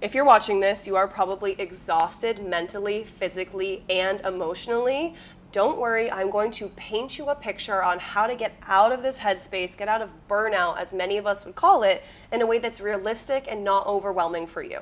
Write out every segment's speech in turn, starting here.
if you're watching this, you are probably exhausted mentally, physically, and emotionally. Don't worry, I'm going to paint you a picture on how to get out of this headspace, get out of burnout, as many of us would call it, in a way that's realistic and not overwhelming for you.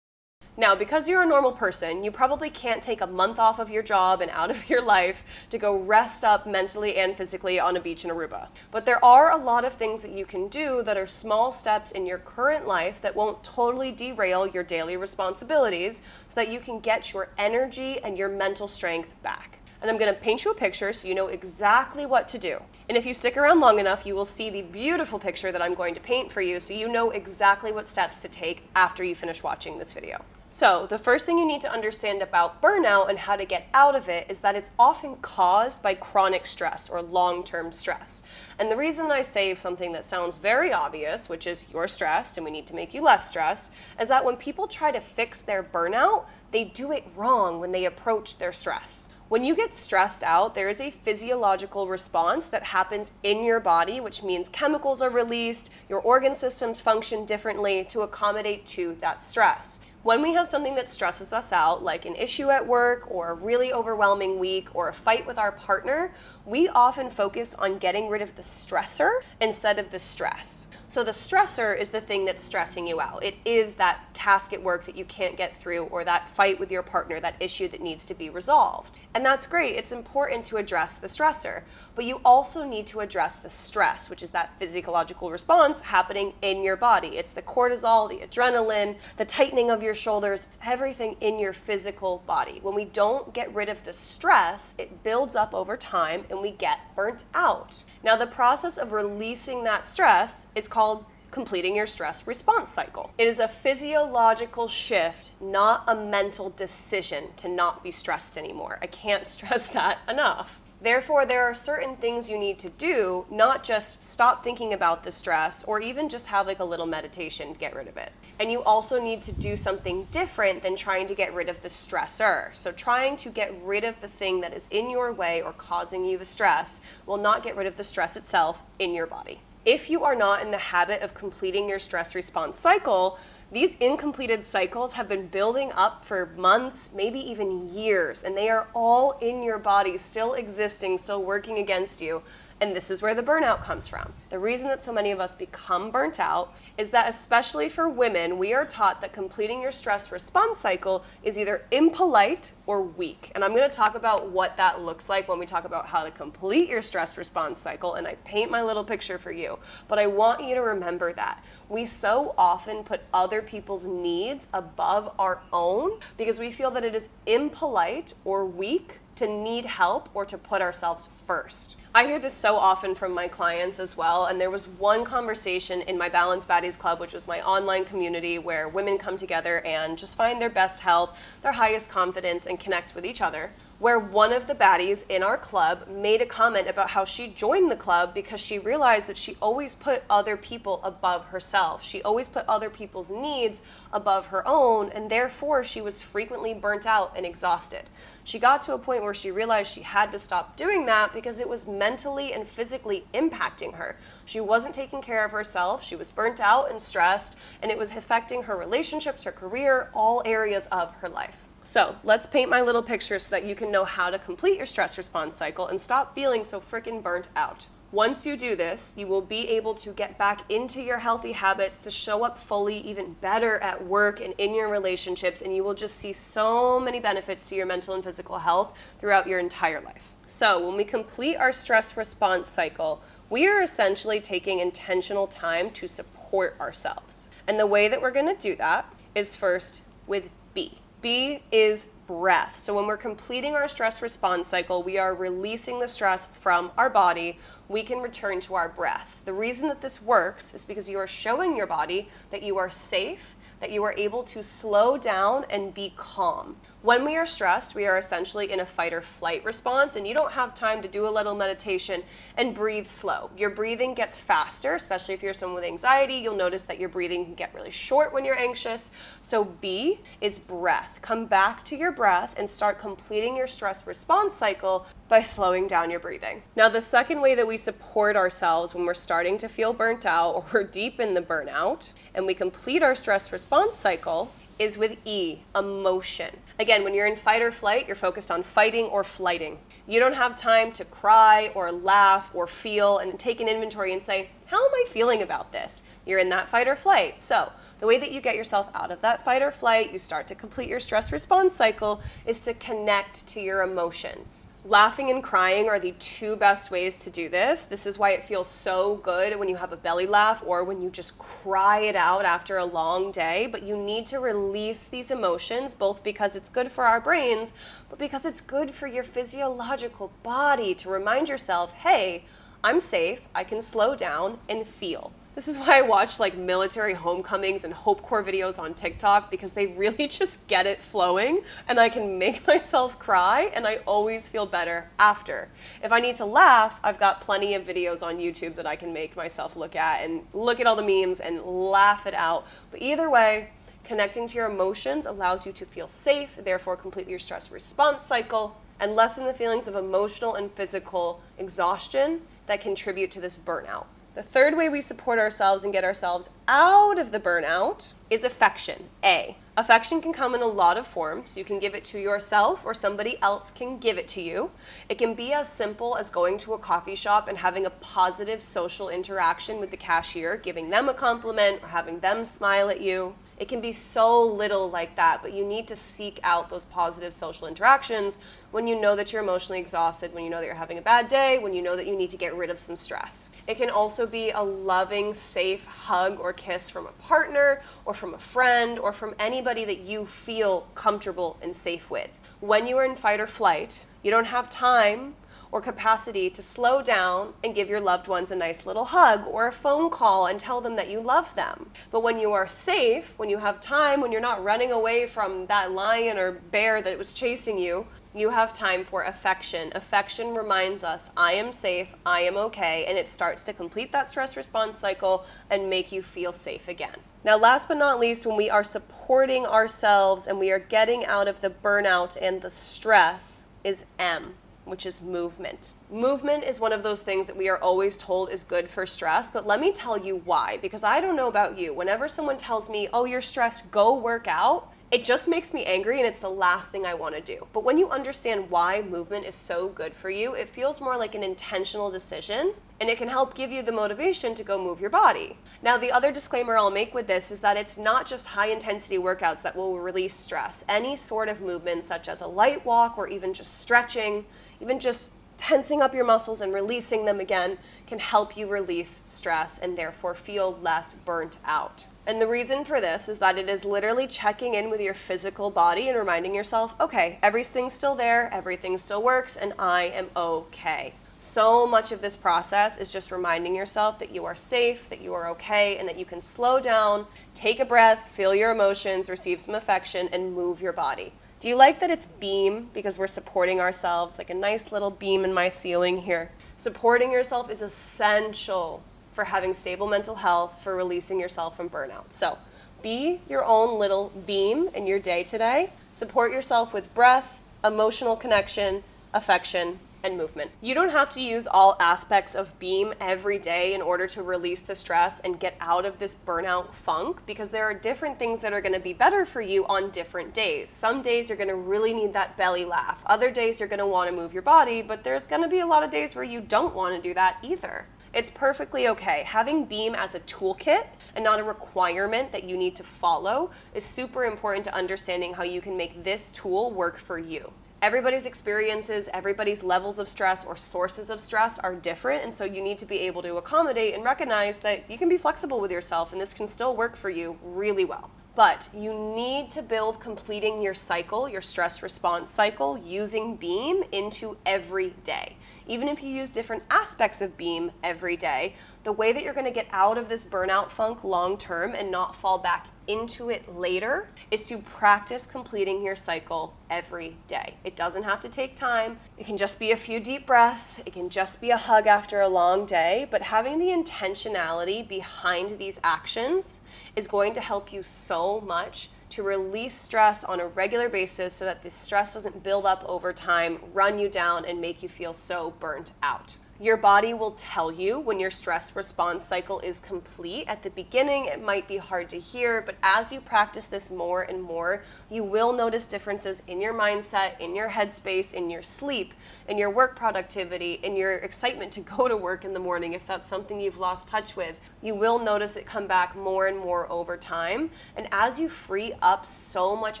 Now, because you're a normal person, you probably can't take a month off of your job and out of your life to go rest up mentally and physically on a beach in Aruba. But there are a lot of things that you can do that are small steps in your current life that won't totally derail your daily responsibilities so that you can get your energy and your mental strength back. And I'm going to paint you a picture so you know exactly what to do. And if you stick around long enough, you will see the beautiful picture that I'm going to paint for you so you know exactly what steps to take after you finish watching this video. So the first thing you need to understand about burnout and how to get out of it is that it's often caused by chronic stress or long-term stress. And the reason I say something that sounds very obvious, which is you're stressed and we need to make you less stressed, is that when people try to fix their burnout, they do it wrong when they approach their stress. When you get stressed out, there is a physiological response that happens in your body, which means chemicals are released, your organ systems function differently to accommodate to that stress. When we have something that stresses us out, like an issue at work or a really overwhelming week or a fight with our partner, we often focus on getting rid of the stressor instead of the stress. So the stressor is the thing that's stressing you out. It is that task at work that you can't get through, or that fight with your partner, that issue that needs to be resolved. And that's great. It's important to address the stressor, but you also need to address the stress, which is that physiological response happening in your body. It's the cortisol, the adrenaline, the tightening of your shoulders, it's everything in your physical body. When we don't get rid of the stress, it builds up over time and we get burnt out. Now, the process of releasing that stress is called completing your stress response cycle. It is a physiological shift, not a mental decision to not be stressed anymore. I can't stress that enough. Therefore, there are certain things you need to do, not just stop thinking about the stress or even just have like a little meditation to get rid of it. And you also need to do something different than trying to get rid of the stressor. So trying to get rid of the thing that is in your way or causing you the stress will not get rid of the stress itself in your body. If you are not in the habit of completing your stress response cycle, these incompleted cycles have been building up for months, maybe even years, and they are all in your body, still existing, still working against you. And this is where the burnout comes from. The reason that so many of us become burnt out is that, especially for women, we are taught that completing your stress response cycle is either impolite or weak. And I'm going to talk about what that looks like when we talk about how to complete your stress response cycle, and I paint my little picture for you. But I want you to remember that. We so often put other people's needs above our own because we feel that it is impolite or weak to need help or to put ourselves first. I hear this so often from my clients as well, and there was one conversation in my Balance Baddies Club, which was my online community where women come together and just find their best health, their highest confidence, and connect with each other, where one of the baddies in our club made a comment about how she joined the club because she realized that she always put other people above herself. She always put other people's needs above her own, and therefore she was frequently burnt out and exhausted. She got to a point where she realized she had to stop doing that because it was mentally and physically impacting her. She wasn't taking care of herself, she was burnt out and stressed, and it was affecting her relationships, her career, all areas of her life. So let's paint my little picture so that you can know how to complete your stress response cycle and stop feeling so freaking burnt out. Once you do this, you will be able to get back into your healthy habits to show up fully, even better at work and in your relationships, and you will just see so many benefits to your mental and physical health throughout your entire life. So when we complete our stress response cycle, we are essentially taking intentional time to support ourselves. And the way that we're going to do that is first with B. B is breath. So when we're completing our stress response cycle, we are releasing the stress from our body. We can return to our breath. The reason that this works is because you are showing your body that you are safe, that you are able to slow down and be calm. When we are stressed, we are essentially in a fight or flight response, and you don't have time to do a little meditation and breathe slow. Your breathing gets faster, especially if you're someone with anxiety. You'll notice that your breathing can get really short when you're anxious. So B is breath. Come back to your breath and start completing your stress response cycle By slowing down your breathing. Now, the second way that we support ourselves when we're starting to feel burnt out or we're deep in the burnout and we complete our stress response cycle is with E, emotion. Again, when you're in fight or flight, you're focused on fighting or flighting. You don't have time to cry or laugh or feel and take an inventory and say, how am I feeling about this? You're in that fight or flight. So the way that you get yourself out of that fight or flight, you start to complete your stress response cycle, is to connect to your emotions. Laughing and crying are the two best ways to do this. This is why it feels so good when you have a belly laugh or when you just cry it out after a long day. But you need to release these emotions, both because it's good for our brains, but because it's good for your physiological body to remind yourself, hey, I'm safe, I can slow down and feel. This is why I watch like military homecomings and Hope Corps videos on TikTok, because they really just get it flowing and I can make myself cry and I always feel better after. If I need to laugh, I've got plenty of videos on YouTube that I can make myself look at and look at all the memes and laugh it out. But either way, connecting to your emotions allows you to feel safe, therefore complete your stress response cycle and lessen the feelings of emotional and physical exhaustion that contribute to this burnout. The third way we support ourselves and get ourselves out of the burnout is affection, A. Affection can come in a lot of forms. You can give it to yourself or somebody else can give it to you. It can be as simple as going to a coffee shop and having a positive social interaction with the cashier, giving them a compliment or having them smile at you. It can be so little like that, but you need to seek out those positive social interactions when you know that you're emotionally exhausted, when you know that you're having a bad day, when you know that you need to get rid of some stress. It can also be a loving, safe hug or kiss from a partner or from a friend or from anybody that you feel comfortable and safe with. When you are in fight or flight, you don't have time or capacity to slow down and give your loved ones a nice little hug or a phone call and tell them that you love them. But when you are safe, when you have time, when you're not running away from that lion or bear that was chasing you, you have time for affection. Affection reminds us, I am safe, I am okay, and it starts to complete that stress response cycle and make you feel safe again. Now, last but not least, when we are supporting ourselves and we are getting out of the burnout and the stress, is M, which is movement. Movement is one of those things that we are always told is good for stress, but let me tell you why, because I don't know about you. Whenever someone tells me, oh, you're stressed, go work out, it just makes me angry and it's the last thing I want to do. But when you understand why movement is so good for you, it feels more like an intentional decision and it can help give you the motivation to go move your body. Now, the other disclaimer I'll make with this is that it's not just high intensity workouts that will release stress. Any sort of movement, such as a light walk or even just stretching, even just tensing up your muscles and releasing them again, can help you release stress and therefore feel less burnt out. And the reason for this is that it is literally checking in with your physical body and reminding yourself, okay, everything's still there, everything still works, and I am okay. So much of this process is just reminding yourself that you are safe, that you are okay, and that you can slow down, take a breath, feel your emotions, receive some affection, and move your body. Do you like that it's beam because we're supporting ourselves, like a nice little beam in my ceiling here? Supporting yourself is essential for having stable mental health, for releasing yourself from burnout. So be your own little beam in your day today. Support yourself with breath, emotional connection, affection, and movement. You don't have to use all aspects of beam every day in order to release the stress and get out of this burnout funk, because there are different things that are going to be better for you on different days. Some days you're going to really need that belly laugh. Other days you're going to want to move your body, but there's going to be a lot of days where you don't want to do that either. It's perfectly okay. Having beam as a toolkit and not a requirement that you need to follow is super important to understanding how you can make this tool work for you. Everybody's experiences, everybody's levels of stress or sources of stress are different, and so you need to be able to accommodate and recognize that you can be flexible with yourself and this can still work for you really well. But you need to build completing your cycle, your stress response cycle, using beam into every day. Even if you use different aspects of beam every day, the way that you're going to get out of this burnout funk long term and not fall back into it later is to practice completing your cycle every day. It doesn't have to take time. It can just be a few deep breaths. It can just be a hug after a long day, but having the intentionality behind these actions is going to help you so much to release stress on a regular basis so that the stress doesn't build up over time, run you down, and make you feel so burnt out. Your body will tell you when your stress response cycle is complete. At the beginning, it might be hard to hear, but as you practice this more and more, you will notice differences in your mindset, in your headspace, in your sleep, in your work productivity, in your excitement to go to work in the morning if that's something you've lost touch with. You will notice it come back more and more over time. And as you free up so much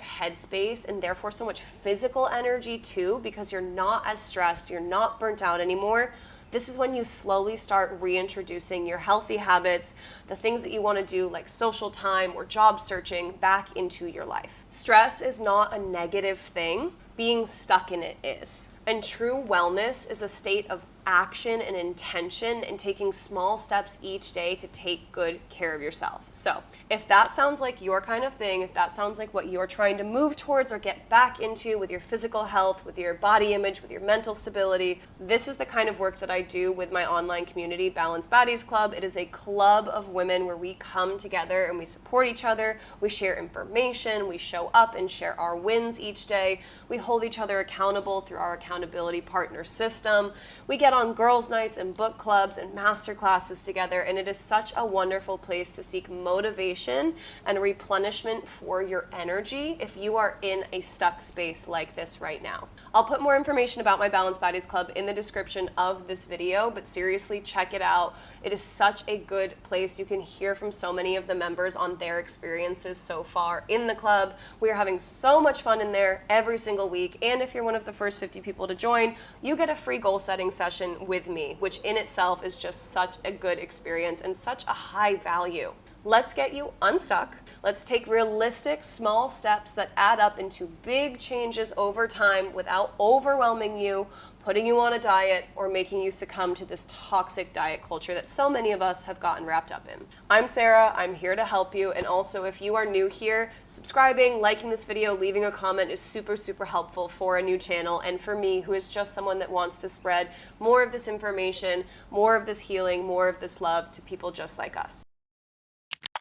headspace and therefore so much physical energy too, because you're not as stressed, you're not burnt out anymore, this is when you slowly start reintroducing your healthy habits, the things that you want to do like social time or job searching back into your life. Stress is not a negative thing. Being stuck in it is. And true wellness is a state of action and intention and taking small steps each day to take good care of yourself. So if that sounds like your kind of thing, if that sounds like what you're trying to move towards or get back into with your physical health, with your body image, with your mental stability, this is the kind of work that I do with my online community, Balanced Baddies Club. It is a club of women where we come together and we support each other. We share information, we show up and share our wins each day. We hold each other accountable through our accountability partner system. We get on girls' nights and book clubs and master classes together, and it is such a wonderful place to seek motivation and replenishment for your energy if you are in a stuck space like this right now. I'll put more information about my Balanced Baddies Club in the description of this video, but seriously, check it out. It is such a good place. You can hear from so many of the members on their experiences so far in the club. We are having so much fun in there every single week, and if you're one of the first 50 people to join, you get a free goal setting session with me, which in itself is just such a good experience and such a high value. Let's get you unstuck. Let's take realistic small steps that add up into big changes over time without overwhelming you, putting you on a diet, or making you succumb to this toxic diet culture that so many of us have gotten wrapped up in. I'm Sarah, I'm here to help you, and also if you are new here, subscribing, liking this video, leaving a comment is super, super helpful for a new channel, and for me, who is just someone that wants to spread more of this information, more of this healing, more of this love to people just like us.